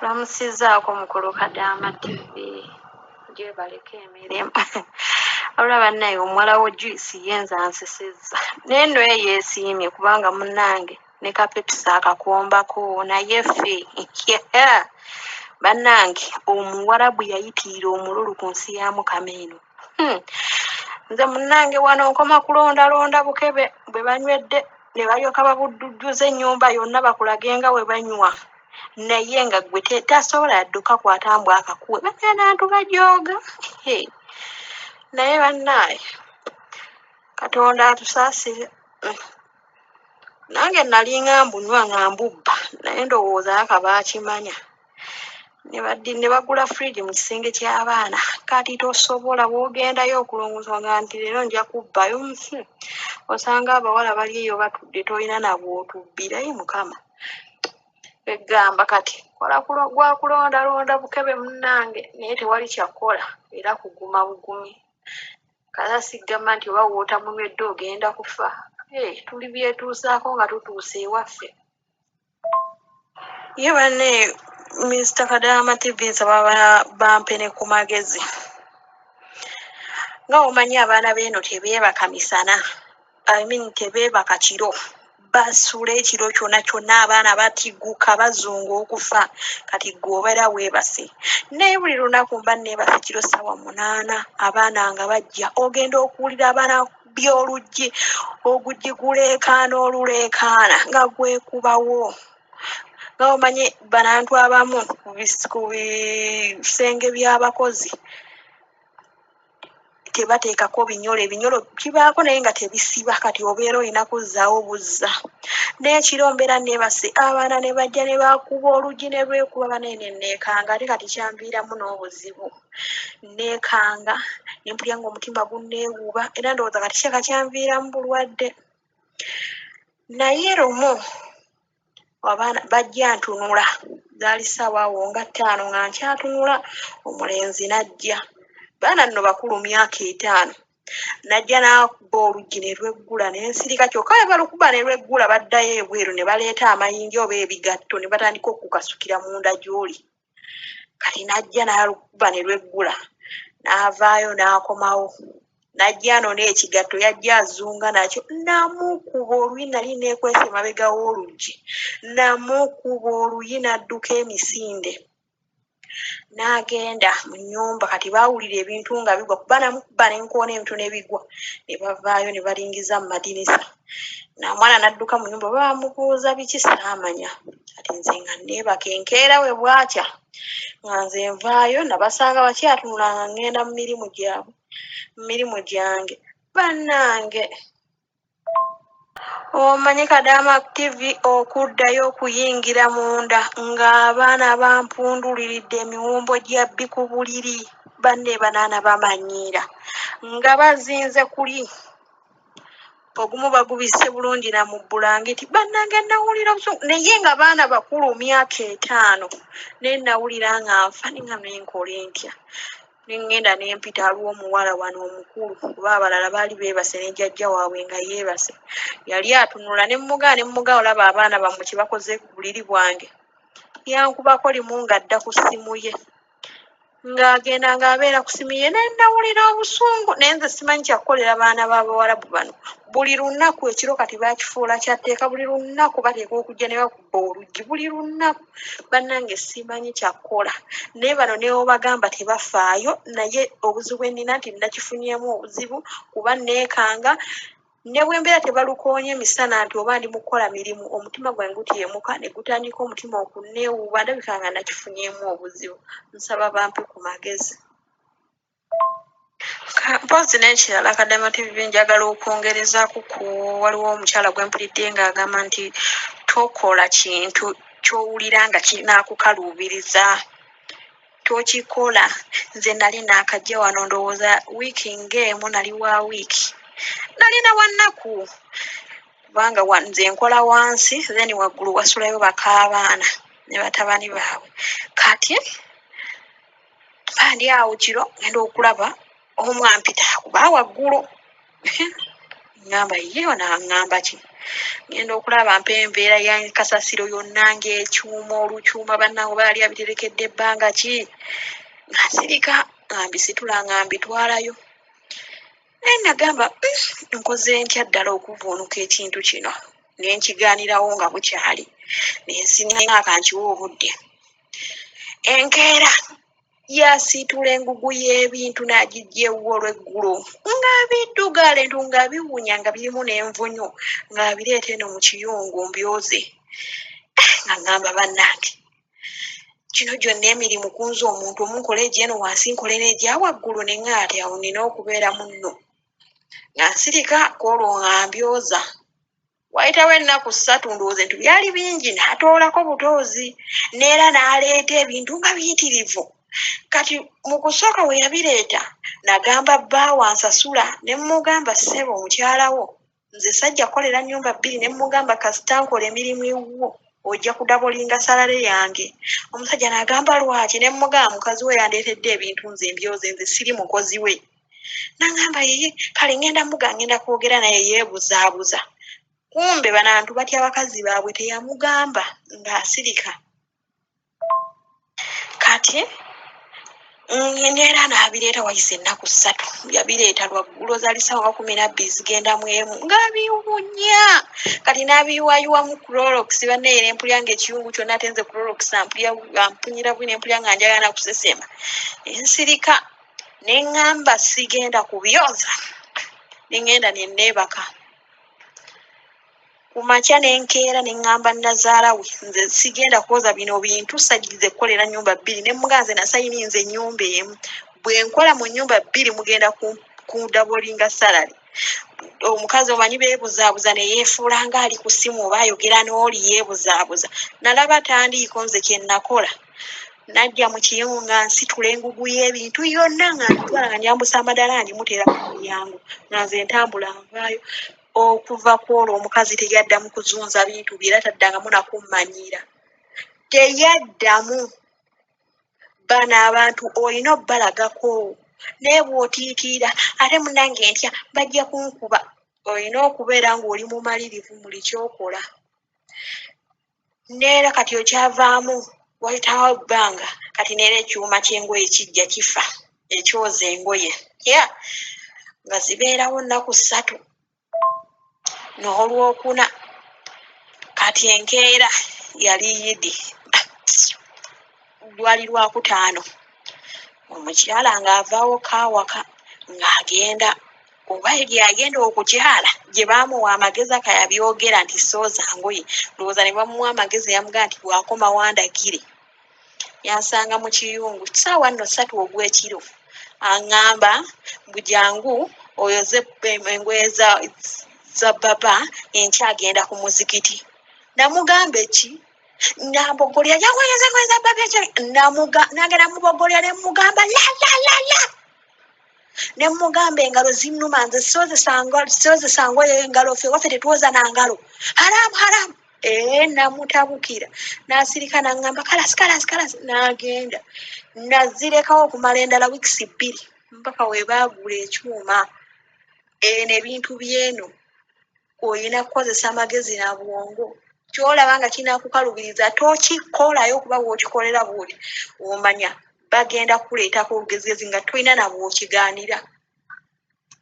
Tulamusizaako mukulu Kadaama TV gye baleka emirimu. Wabula bannaye omuwala wo Joyce yenza ansesezza. Nendo yeesiimye kubanga munnange ne kapepisi akakombako naye ffe bannange Omuwarabu yayitiira omululu ku nsi ya Mukama eno. Nze munnange wano nkoma kulondalonda Bukebe bwe banywedde ne balyoka babuddujjuza ennyumba yonna bakulage nga bwe banywa. Naye nga gwe tasobola adduka kwatambwa akakuwe bantu bajooga. Naye bannaaye Katonda atusaasire. Nange nali nga mbunywa nga mbubba naye ndowooza aka baakimanya ne bagula fridge mu kisenge ky'abaana. Kati tosobola bw'ogendayo okulongosa nti leero nja kubbayo. Osanga abawala bali eyo batudde tolina na bw'otubbirayo Mukama. Egamba kati gwa kulondalonda Bukebe munnange naye tewali kyakola era kuguma bugumi. Kalasigamba nti oba wootamunywedde ogenda kufa. Tuli byetuusaako nga tutuuse ewaffe. Ye banne Mr. Kadaama TV nsaba bampe ne ku magezi. Nga omanyi abaana b'eno tebeebaka misana. Tebeebaka kiro. Basula ekiro kyonna kyonna abaana batigguka bazunga okufa. Kati gwe obeera weebase. Naye buli lunaku mba neebase kiro 8:00 abaana nga bajja. Ogenda okuwulira abaana by'oluggi oguggi guleekaana oluleekaana nga gwekubawo. Nga omanyi banantu abamu ku bisenge by'abakozi tebateekako binyolo. Ebinyolo kibaako naye nga tebisiba. Kati obeera olina kuzzaawo buzza. N'ekiro mbeera neebase abaana ne bajja ne bakuba oluggi ne lwekuba banene neekanga ate kati kyamviiramu n'obuzibu. Neekanga ne mpulira ng'omutima gunneewuuba era ndowooza kati kyeka kyamviiramu bulwadde. Naye lumu abaana bajja ntunula. Zaali ssaawa awo nga 5 nga nkyatunula omulenzi n'ajja. Baana nno bakulu myaka 5. Najja n'akuba oluggi ne lweggula ne nsirika kyokka bwe balukuba ne lweggula baddayo ebweru ne baleeta amayinja oba ebigatto ne batandika okukasukira munda gy'oli. Kati najja n'alukuba ne lweggula n'avaayo n'akomawo. Najja ano n'ekigatto yajja azunga nakyo namukuba oluyi nali neekwese emabega w'oluggi. Namukuba oluyi n'adduka emisinde. N'agenda mu nnyumba kati baawulira ebintu nga bigwa kuba namukuba n'enkoona ebintu ne bigwa. Ne bavaayo ne balingiza mu madinisa. Omwana n'adduka mu nnyumba bamubuuza biki saamanya. Kati nze nga neebaka enkeera we bwakya. Nga nze nvaayo nabasanga bakyatunula nga ngenda mu mirimu gyange. Bannange omanyi Kadaama TV okuddayo okuyingira munda ng'abaana bampunduliridde emiwumbo gya bbi ku buliri. Banne banaana bamanyiira nga bazinze kuli. Ogumu bagubisse bulungi na mu bulangiti. Bannange nawulira busungu naye nga baana bakulu myaka 5. Ne nawulira nga nfa nga nenkola ntya. Ne ngenda ne mpita alw'omuwala wano omukulu kuba abalala baali beebase ne jjajja waabwe nga yeebase. Yali atunula ne mmugaa olaba abaana bammwe kye bakoze ku buliri bwange. Yankubako limu ng'adda ku ssimu ye. Ng'agenda ng'abeera ku ssimu ye ne nawulira obusungu naye nze simanyi kyakukolera baana b'Abawarabu bano. Buli lunaku ekiro kati baakifuula kyatteeka. Buli lunaku bateekwa okujja ne bakubba oluggi. Buli lunaku. Bannange simanyi kyakukola. Naye bano ne obagamba tebafaayo naye obuzibu ennina nti nakifunyemu obuzibu kuba neekanga. Ne bwe mbeera tebalukoonye misana nti oba ndi mu kukola mirimu omutima gwange gutyemuka ne gutandika omutima okunneewuuba ndabika nga nakifunyemu obuzibu. Nsaba bampe ku magezi. Mpozzi n'ekirala Kadaama TV njagala okwongerezaako waliwo omukyala gwe mpulidde ng'agamba nti tokola kintu ky'owulira nga kinaakukaluubiriza. Tokikola. Nze nali naakajja wano ndowooza wiiki ng'emu nali wa wiiki. Nalina wannaku kubanga nze nkola wansi then waggulu wasulayo bakaabaana ne batabani baabwe. Kati ndi awo kiro ngenda okulaba omu ampita kuba waggulu. ngamba yeyo naŋŋamba ki ngenda okulaba mpa embeera ya kasasiro yonna ng'ekyuma olukyuma bannange baali abiterekedde ebbanga ki nga nsirika nga mbisitula nga mbitwalayo naye nagamba nkoze ntya ddala okuvvuunuka ekintu kino ne nkigaanirawo nga bukyali ne nsinga akankiwa obudde enkeera yasiitula engugu y'ebintu n'agijja ewuwo olw'eggulo nga biddugala nga biwunya nga birimu n'envunyu ng'abireeta eno mu kiyungu mbyoze nga ŋŋamba bannange kino gyonna emirimu kunze omuntu omunkola egyeno wansi nkole n'egya waggulu ne ŋŋaate awo nina okubeera munno nga nsirika kwolwo nga mbyoza wayitawo ennaku 3 ndowooza nti byali bingi n'atoolako butoozi neera n'aleeta ebintu nga biyitirivu kati mu kusooka we yabireeta nagamba bbaawa nsasula ne mmugamba ssebo mukyalawo nze sajja kukolera nnyumba 2 ne mmugamba kasita nkola emirimu ewuwo ojja kudabolinga salale yange omusajja n'agamba lwaki ne mmugamba mukazi we yandeetedde ebintu nze mbyoze nze siri mukozi we n'agamba yeye kale ngenda muga ngenda kwogera naye yeebuzaabuza kumbe banantu batya bakazi baabwe teyamugamba ng'asirika kati neera n'abireeta wayise ennaku 3 yabireeta lwaggulo zaali ssaawa 12 zigenda mu emu ng'abiwunya kati n'abiyiwaayiwamu Clorox banneera empulya ng'ekiyungu kyonna ate nze Clorox ampunyira bwi n'empulya nga njagala na kusesema ensirika ne ŋŋamba sigenda kubyoza ne ŋŋenda ne nneebaka ku makya n'enkeera ne ŋŋamba Nazaala we nze sigenda kwoza bino bintu sajjize kukolera nnyumba 2 ne muganze nasayininze ennyumba emu bwe nkola mu nnyumba 2 mugenda kundabolinga salari omukazi omanyi beebuzaabuza ne yeefuula ng'ali ku ssimu oba ayogera n'oli yeebuzaabuza nalaba tandiiko nze kye nakola najja mu kiyungu nga nsitula engugu y'ebintu yonna nga ntwala nga nyambusa amadala nga ngimuteera ku mulyango nga nze ntambula nvaayo okuva ku olwo omukazi teyaddamu kuzunza bintu bye era taddangamu nakummanyiira teyaddamu bano abantu olina obbalagako naye bw'otiitiira ate munnange ntya bajja kunkuba olina okubeera ng'oli mumalirivu muli kyokola neera kati okyavaamu wayitawo ebbanga kati neera ekyuma ky'engoye kijja kifa ekyoza engoye nga zibeerawo nnaku 3 n'olwokuna kati enkeera yali yidi lwali lwakutaano omukyala ng'avaawo kaawaka ng'agenda oba gyagenda okukyala gye baamuwa amagezi akayabyogera nti sooza ngoye ndowooza ne bamuwa amagezi yamugaa nti bw'akoma wandagire yansanga mu kiyungu ssaawa nno 3 ogw'ekiro aŋŋamba bujangu oyoze engoye za baba enkyagenda ku muzikiti namugamba eki nambogolya jangoyeza ngoye za baba nagenda mubogolya ne mugamba la ne mugamba engalo zinnuma nze soozesa ngoye engalo ffe waffe tetwoza na ngalo haramu namutabukira n'asirika naŋŋamba kalasi n'agenda nazirekawo okumala endala wiikisi 2 mpaka we baagula ekyuma n'ebintu byeno olina kukozesa amagezi na bwongo kyolaba nga kinakukalubiriza tokikolayo okuba bw'okikolera bw'oti omanya bagenda kuleetako olugezigezi nga tolina na bw'okigaanira